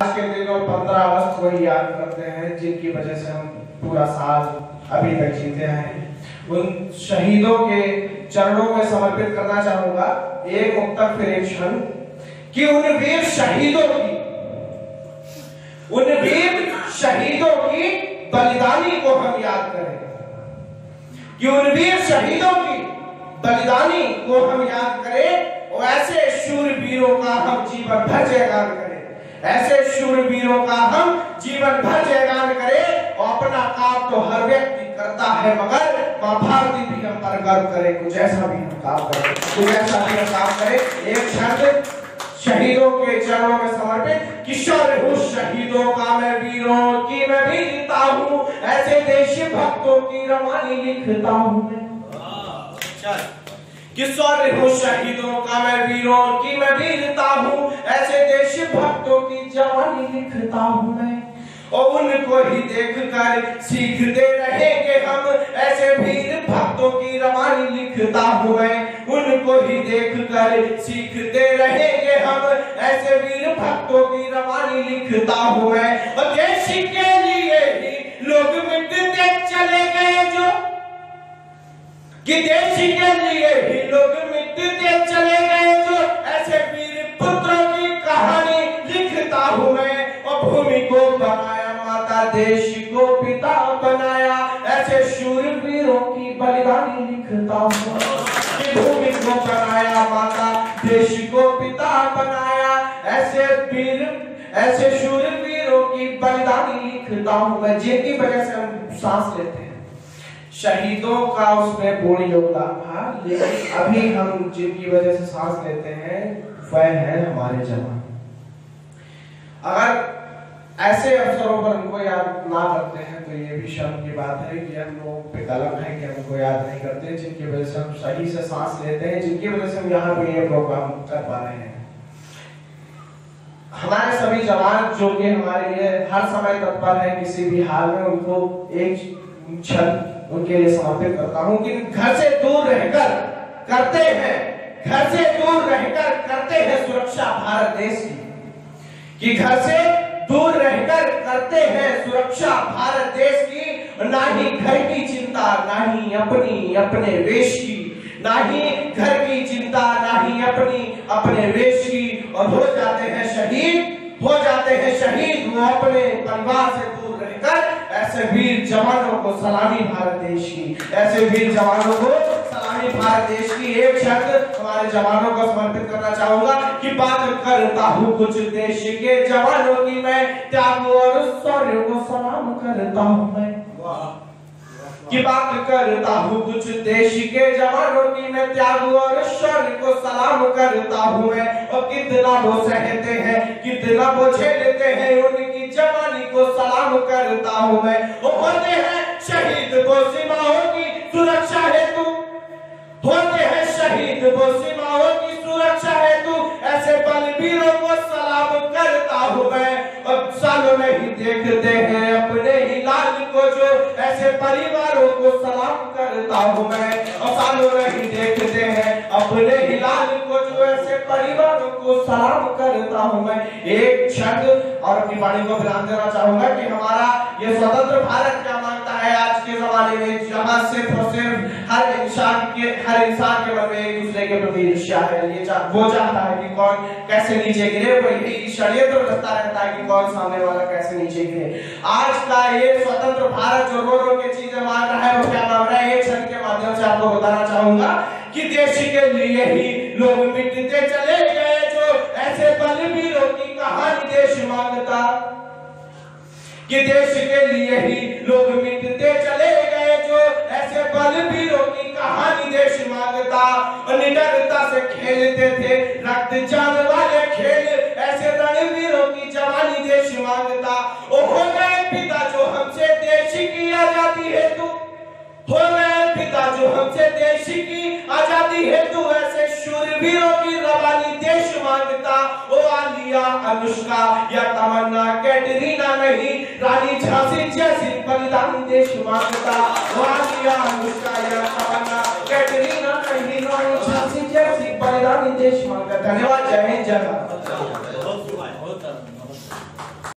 आज के दिन और 15 अगस्त को ही याद करते हैं, जिनकी वजह से हम पूरा साल अभी तक जीते हैं। उन शहीदों के चरणों में समर्पित करना चाहूंगा एक मुक्तक फिर एक क्षण कि उन वीर शहीदों की बलिदानी को हम याद करें, कि उन वीर शहीदों की बलिदानी को हम याद करें और ऐसे शूरवीरों का हम जीवन भर जयगान करें, ऐसे शूरवीरों का हम जीवन भर जयगान करें। और अपना काम तो हर व्यक्ति करता है, मगर मां भारती भी हम पर गर्व करे, कुछ ऐसा भी हम काम करें, कुछ ऐसा भी हम काम करें। एक शब्द शहीदों के चरणों में समर्पित, किशोर हूँ शहीदों का मैं वीरों की मैं वीरता हूँ, ऐसे देश भक्तों की रवानी लिखता हूँ मैं। किशोर हूँ शहीदों का मैं वीरों की मैं वीरता हूँ, ऐसे देश भक्तों की जवानी लिखता हूँ मैं। और उनको ही देखकर सीखते रहेंगे हम, ऐसे वीर भक्तों की रवानी लिखता हूँ मैं। उनको ही देखकर सीखते रहेंगे हम, ऐसे वीर भक्तों की रवानी लिखता हूँ मैं। और देश के लिए ही लोग मिटते चले गए जो, कि देश के लिए ही लोग मिटते चले गए जो, ऐसे वीर पुत्रों की कहानी लिखता हूँ मैं। और भूमि को बनाया माता, देश को पिता बनाया, ऐसे शूरवीरों की बलिदानी लिखता हूँ। भूमि को बनाया माता, देश को पिता बनाया, ऐसे शूरवीरों की बलिदानी लिखता हूँ मैं, जिनकी वजह से हम सांस लेते हैं। शहीदों का उसमें पूर्ण योगदान था, लेकिन अभी हम जिनकी वजह से सांस लेते हैं वह है हमारे जवान। अगर ऐसे अवसरों पर हमको याद ना करते हैं तो ये भी शर्म की बात है कि हम लोगों पे कलंक है कि हमको याद नहीं करते, जिनकी वजह से हम सही से सांस लेते हैं, जिनकी वजह से हम यहाँ पे ये प्रोग्राम कर पा रहे हैं। हमारे सभी जवान जो कि हमारे लिए हर समय तत्पर है, किसी भी हाल में उनको एक क्षण उनके लिए समर्पित करता हूँ कि घर से दूर रहकर करते हैं, घर से दूर रहकर करते हैं सुरक्षा भारत देश की, कि घर से दूर रहकर करते हैं सुरक्षा भारत देश की। ना ही घर की चिंता, ना ही अपने वेश की, ना ही घर की चिंता, ना ही अपने वेश की। और हो जाते हैं शहीद वो अपने परिवार से दूर रहकर। ऐसे वीर जवानों को सलामी भारत देश की, ऐसे वीर जवानों को सलामी भारत देश की। एक शब्द हमारे जवानों को समर्पित करना चाहूंगा कि बात करता हूँ कुछ देश के जवानों की मैं, त्याग और शौर्य को सलाम करता हूँ मैं। कि बात करता हूँ कुछ देश के जवानों की मैं, त्याग और शौर्य को सलाम करता हूँ मैं। और कितना वो सहते हैं, कितना वो झेलते हैं, उनकी जवानी को सलाम करता हूँ मैं। वो होते हैं शहीद वो सीमाओं की सुरक्षा हेतु, होते हैं शहीद वो सीमाओं की सुरक्षा हेतु, ऐसे बलवीरों को सलाम करता हूँ मैं। अब सालों में ही देखते हैं अपने ही लाल को जो, ऐसे परिवारों को सलाम करता हूँ मैं। और सालों में ही देखते हैं अपने ही लाल को जो, ऐसे परिवारों को सलाम करता हूँ मैं। एक क्षण और अपनी वाणी को विराम देना चाहूंगा कि हमारा ये स्वतंत्र भारत क्या मांगता है आज के जमाने में, जहाँ सिर्फ और सिर्फ हर इंसान के मन में एक दूसरे के प्रति ईर्ष्या है। वो चाहता है कि कौन कैसे नीचे गिरे, वो यही षड्यंत्र रचता रहता है कि कौन सामने वाला कैसे नीचे गिरे। आज का ये स्वतंत्र भारत जो रो के चीजें मांग रहा है, वो क्या मांग रहा है, एक क्षण के माध्यम से आपको बताना चाहूंगा कि देश के लिए ही लोग मिटते चले गए जो, ऐसे बलवीरों की कहानी देश मांगता, कि देश के लिए ही लोग मिटते चले गए जो, ऐसे बलवीरों की कहानी देश मांगता। और निडरता से खेलते थे रक्त जान वाले खेल, ऐसे रणवीरों की जवानी देश मांगता। ओ हो गए पिता जो हमसे देश की आजादी हेतु, हो गए पिता जो हमसे देश की आजादी हेतु, ऐसे शूरवीरों की रवानी देश मांगता। ओ आलिया, अनुष्का या तमन्ना, कैटरीना नहीं, रानी झांसी जैसी बलिदानी देश मांगता। ओ आलिया, अनुष्का या तमन्ना, कैटरीना नहीं, रानी झांसी जैसी बलिदानी देश मांगता। धन्यवाद। जय हिंद, जय भारत। बता रहा हूँ।